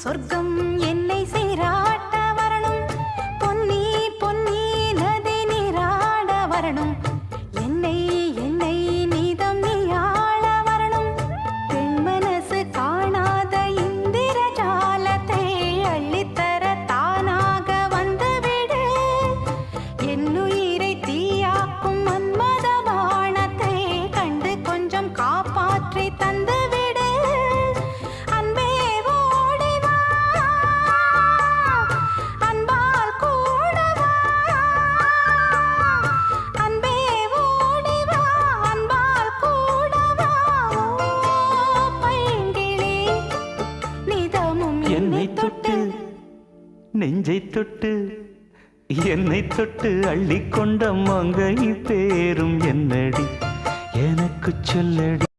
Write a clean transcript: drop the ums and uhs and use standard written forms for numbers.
சொர்க்கம் என்னை சீராட்ட வரணும், பொன்னி பொன்னி நதி நீராட வரணும், என்னை என்னை நீதம் நீயாள வரணும். பெண் மனசு காணாத இந்திர ஜாலத்தை அள்ளித்தர தானாக வந்துவிடு, என்னுயிரை தீயாக்கும் மன்மத பாணத்தை கண்டு கொஞ்சம் காப்பாற்றி தந்துவிடு. என்னை தொட்டு நெஞ்சை தொட்டு என்னை தொட்டு அள்ளிக்கொண்ட மங்கை பேரும் என்னடி எனக்கு சொல்லடி.